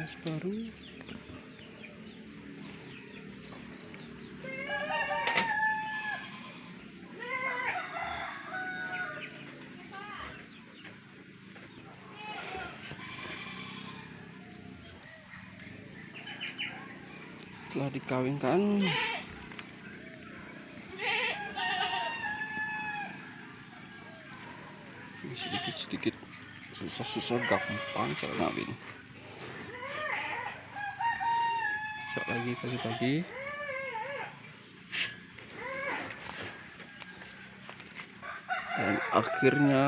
beras baru. Setelah dikawinkan, sedikit-sedikit, susah-susah gampang cara ngawin. Besok lagi pagi-pagi. Dan akhirnya